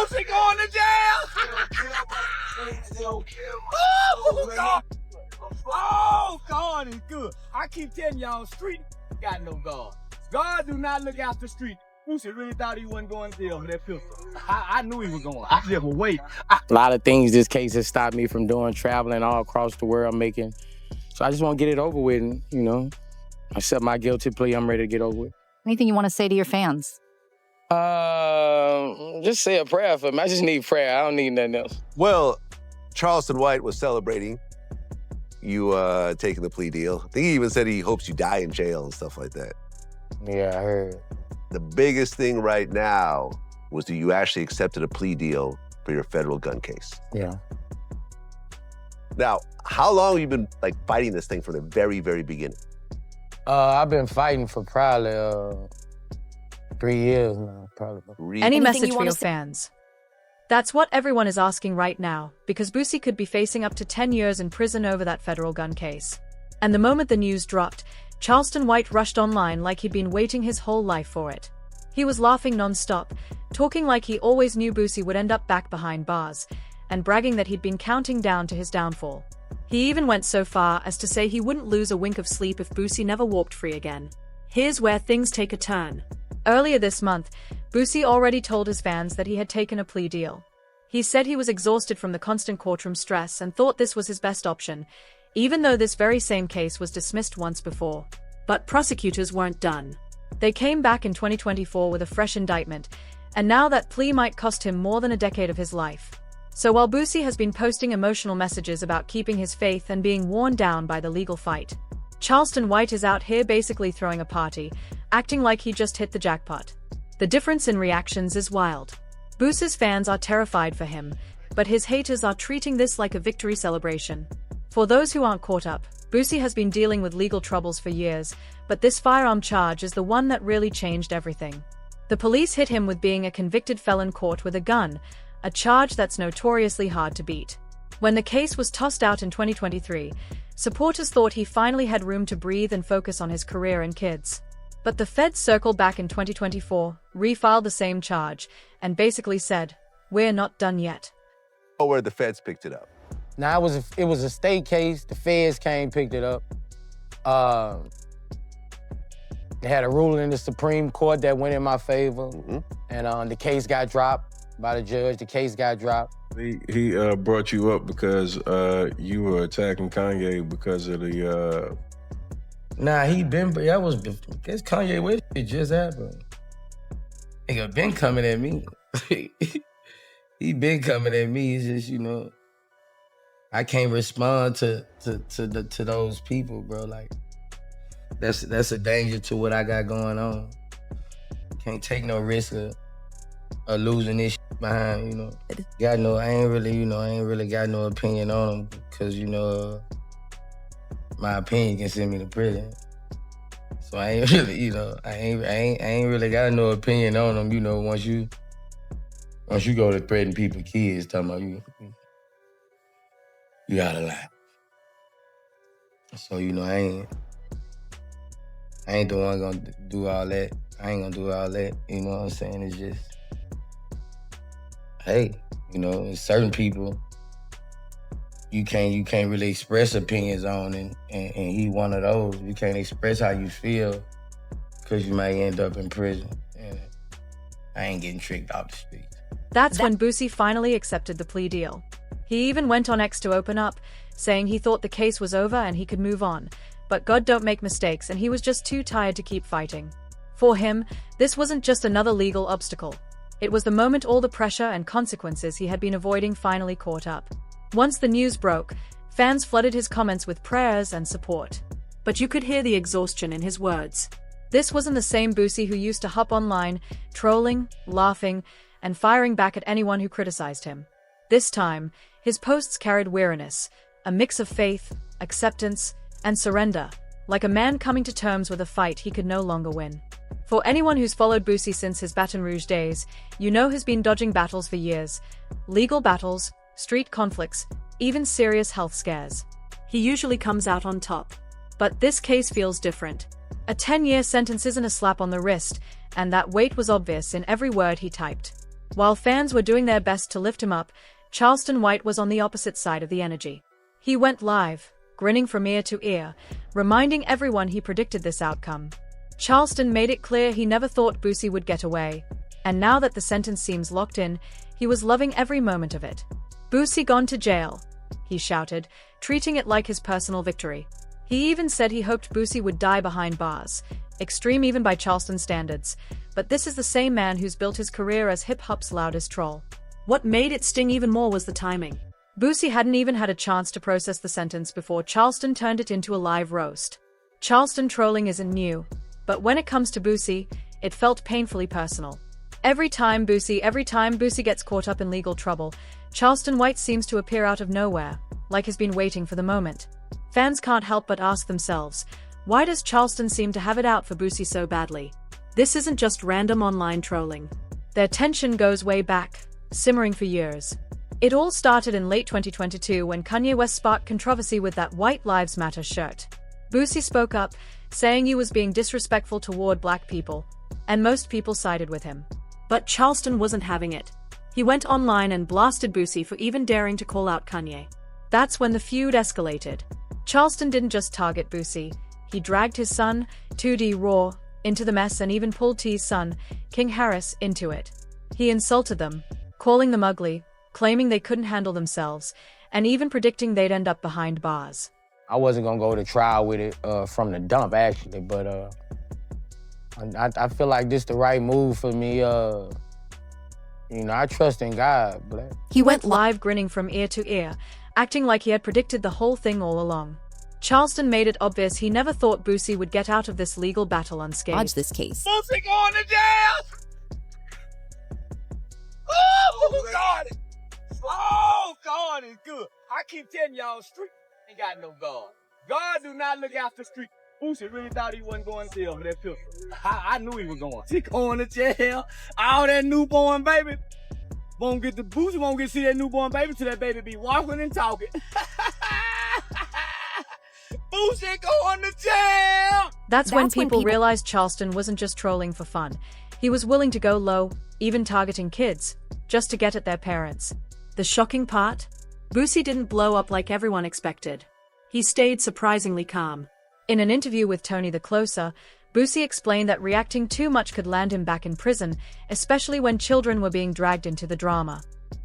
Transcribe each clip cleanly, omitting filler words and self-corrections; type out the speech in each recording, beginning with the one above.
Boosie going to jail. Oh, God. Oh, God is good. I keep telling y'all, street got no God. God do not look out the street. Boosie really thought he wasn't going to jail with that pistol. I knew he was going. I just was waiting. A lot of things this case has stopped me from doing, traveling all across the world, making. So I just want to get it over with and, accept my guilty plea. I'm ready to get over with. Anything you want to say to your fans? Just say a prayer for me. I just need prayer. I don't need nothing else. Well, Charleston White was celebrating you taking the plea deal. I think he even said he hopes you die in jail and stuff like that. Yeah, I heard. The biggest thing right now was that you actually accepted a plea deal for your federal gun case. Yeah. Now, how long have you been fighting this thing from the very, very beginning? I've been fighting for probably 3 years now, probably. Any message for your fans? That's what everyone is asking right now, because Boosie could be facing up to 10 years in prison over that federal gun case. And the moment the news dropped, Charleston White rushed online like he'd been waiting his whole life for it. He was laughing non-stop, talking like he always knew Boosie would end up back behind bars, and bragging that he'd been counting down to his downfall. He even went so far as to say he wouldn't lose a wink of sleep if Boosie never walked free again. Here's where things take a turn. Earlier this month, Boosie already told his fans that he had taken a plea deal. He said he was exhausted from the constant courtroom stress and thought this was his best option, even though this very same case was dismissed once before. But prosecutors weren't done. They came back in 2024 with a fresh indictment, and now that plea might cost him more than a decade of his life. So while Boosie has been posting emotional messages about keeping his faith and being worn down by the legal fight, Charleston White is out here basically throwing a party, acting like he just hit the jackpot. The difference in reactions is wild. Boosie's fans are terrified for him, but his haters are treating this like a victory celebration. For those who aren't caught up, Boosie has been dealing with legal troubles for years, but this firearm charge is the one that really changed everything. The police hit him with being a convicted felon caught with a gun, a charge that's notoriously hard to beat. When the case was tossed out in 2023, supporters thought he finally had room to breathe and focus on his career and kids. But the feds circled back in 2024, refiled the same charge, and basically said, "We're not done yet." Oh, where the feds picked it up? Now, it was a state case. The feds came, picked it up. They had a ruling in the Supreme Court that went in my favor, and the case got dropped by the judge. The case got dropped. He brought you up because you were attacking Kanye because of the... Nah, guess Kanye with it just happened. Nigga been coming at me. He been coming at me. It's just, I can't respond to those people, bro. That's a danger to what I got going on. Can't take no risk of losing this shit behind, I ain't really got no opinion on them because, my opinion can send me to prison. So I ain't really, I ain't really got no opinion on them, once you go to threaten people's kids, talking about you out of line. So, I ain't the one gonna do all that. I ain't gonna do all that, you know what I'm saying? It's just, hey, there's certain people you can't really express opinions on, and he one of those. You can't express how you feel because you might end up in prison. And I ain't getting tricked off the streets. That's when Boosie finally accepted the plea deal. He even went on X to open up, saying he thought the case was over and he could move on. But God don't make mistakes, and he was just too tired to keep fighting. For him, this wasn't just another legal obstacle. It was the moment all the pressure and consequences he had been avoiding finally caught up. Once the news broke, fans flooded his comments with prayers and support. But you could hear the exhaustion in his words. This wasn't the same Boosie who used to hop online, trolling, laughing, and firing back at anyone who criticized him. This time, his posts carried weariness, a mix of faith, acceptance, and surrender, like a man coming to terms with a fight he could no longer win. For anyone who's followed Boosie since his Baton Rouge days, he's been dodging battles for years. Legal battles, street conflicts, even serious health scares. He usually comes out on top. But this case feels different. A 10-year sentence isn't a slap on the wrist, and that weight was obvious in every word he typed. While fans were doing their best to lift him up, Charleston White was on the opposite side of the energy. He went live, grinning from ear to ear, reminding everyone he predicted this outcome. Charleston made it clear he never thought Boosie would get away, and now that the sentence seems locked in, he was loving every moment of it. "Boosie gone to jail," he shouted, treating it like his personal victory. He even said he hoped Boosie would die behind bars, extreme even by Charleston standards, but this is the same man who's built his career as hip-hop's loudest troll. What made it sting even more was the timing. Boosie hadn't even had a chance to process the sentence before Charleston turned it into a live roast. Charleston trolling isn't new, but when it comes to Boosie, it felt painfully personal. Every time Boosie gets caught up in legal trouble, Charleston White seems to appear out of nowhere, like he's been waiting for the moment. Fans can't help but ask themselves, why does Charleston seem to have it out for Boosie so badly? This isn't just random online trolling. Their tension goes way back, simmering for years. It all started in late 2022 when Kanye West sparked controversy with that White Lives Matter shirt. Boosie spoke up, saying he was being disrespectful toward black people, and most people sided with him. But Charleston wasn't having it. He went online and blasted Boosie for even daring to call out Kanye. That's when the feud escalated. Charleston didn't just target Boosie, he dragged his son, 2D Raw, into the mess and even pulled T's son, King Harris, into it. He insulted them, calling them ugly, claiming they couldn't handle themselves, and even predicting they'd end up behind bars. I wasn't gonna go to trial with it from the dump, actually, but I feel like this the right move for me. I trust in God, but He went live grinning from ear to ear, acting like he had predicted the whole thing all along. Charleston made it obvious he never thought Boosie would get out of this legal battle unscathed. Dodge this case. Boosie going to jail! Oh, God! Oh, God is good. I keep telling y'all, street ain't got no God. God do not look after street. Boosie really thought he wasn't going to jail for that film. I knew he was going. He going to jail. All that newborn baby. Boosie won't get to see that newborn baby till that baby be walking and talking. Boosie going to jail! That's when people realized Charleston wasn't just trolling for fun. He was willing to go low, even targeting kids, just to get at their parents. The shocking part? Boosie didn't blow up like everyone expected. He stayed surprisingly calm. In an interview with Tony the Closer, Boosie explained that reacting too much could land him back in prison, especially when children were being dragged into the drama.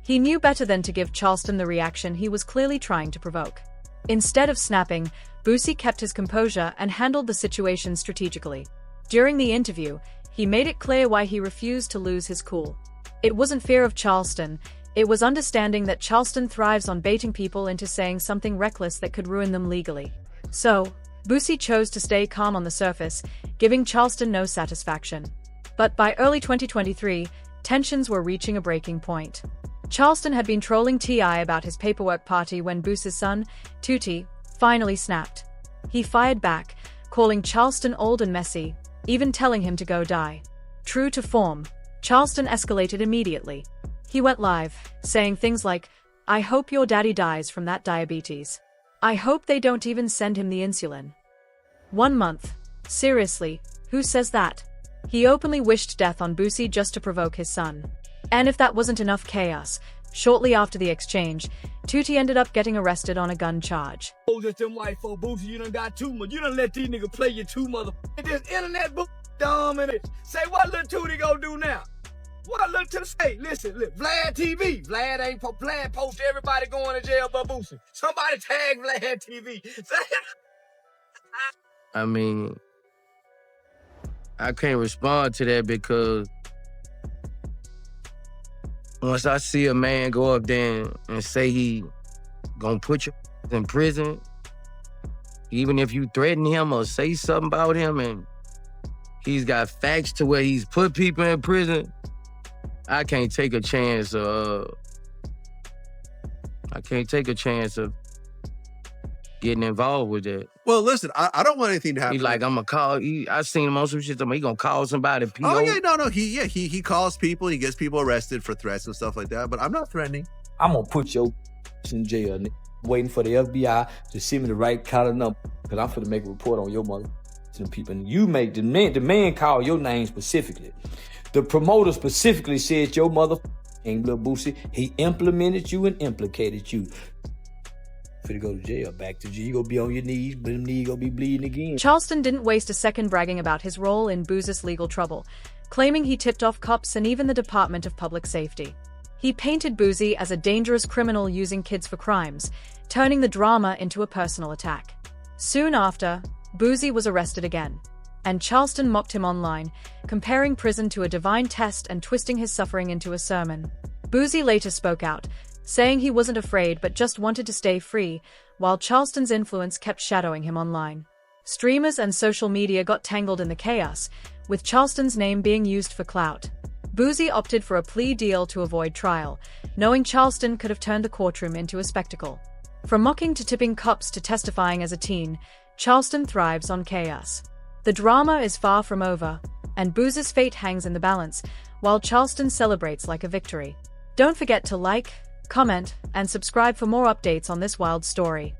He knew better than to give Charleston the reaction he was clearly trying to provoke. Instead of snapping, Boosie kept his composure and handled the situation strategically. During the interview, he made it clear why he refused to lose his cool. It wasn't fear of Charleston, it was understanding that Charleston thrives on baiting people into saying something reckless that could ruin them legally. So, Boosie chose to stay calm on the surface, giving Charleston no satisfaction. But by early 2023, tensions were reaching a breaking point. Charleston had been trolling T.I. about his paperwork party when Boosie's son, Tutti, finally snapped. He fired back, calling Charleston old and messy, even telling him to go die. True to form, Charleston escalated immediately. He went live, saying things like, "I hope your daddy dies from that diabetes. I hope they don't even send him the insulin." 1 month. Seriously, who says that? He openly wished death on Boosie just to provoke his son. And if that wasn't enough chaos, shortly after the exchange, Tutti ended up getting arrested on a gun charge. Oh, just them white folk, Boosie, you done got too much. You done let these niggas play you too this internet book dumb in it. Say what little Tutti gonna do now? What little say? Listen, look, Vlad TV. Vlad post everybody going to jail but Boosie. Somebody tag Vlad TV. I mean, I can't respond to that because once I see a man go up there and say he gonna put you in prison, even if you threaten him or say something about him and he's got facts to where he's put people in prison, I can't take a chance of getting involved with that. Well, listen, I don't want anything to happen. He's like, I'm gonna call. I seen him on some shit. He gonna call somebody. PO. Oh yeah, no. He calls people. He gets people arrested for threats and stuff like that. But I'm not threatening. I'm gonna put your in jail, waiting for the FBI to send me the right kind of number, because I'm finna make a report on your mother. People, and you make the man call your name specifically. The promoter specifically said your mother Lil Boosie, he implemented you and implicated you. Finna go to jail, back to jail. You gonna be on your knees, but them knees gonna be bleeding again. Charleston didn't waste a second bragging about his role in Boosie's legal trouble, claiming he tipped off cops and even the Department of Public Safety. He painted Boosie as a dangerous criminal using kids for crimes, turning the drama into a personal attack. Soon after, Boosie was arrested again, and Charleston mocked him online, comparing prison to a divine test and twisting his suffering into a sermon. Boosie later spoke out, saying he wasn't afraid but just wanted to stay free, while Charleston's influence kept shadowing him online. Streamers and social media got tangled in the chaos, with Charleston's name being used for clout. Boosie opted for a plea deal to avoid trial, knowing Charleston could have turned the courtroom into a spectacle. From mocking to tipping cops to testifying as a teen, Charleston thrives on chaos. The drama is far from over, and Boosie's fate hangs in the balance, while Charleston celebrates like a victory. Don't forget to like, comment, and subscribe for more updates on this wild story.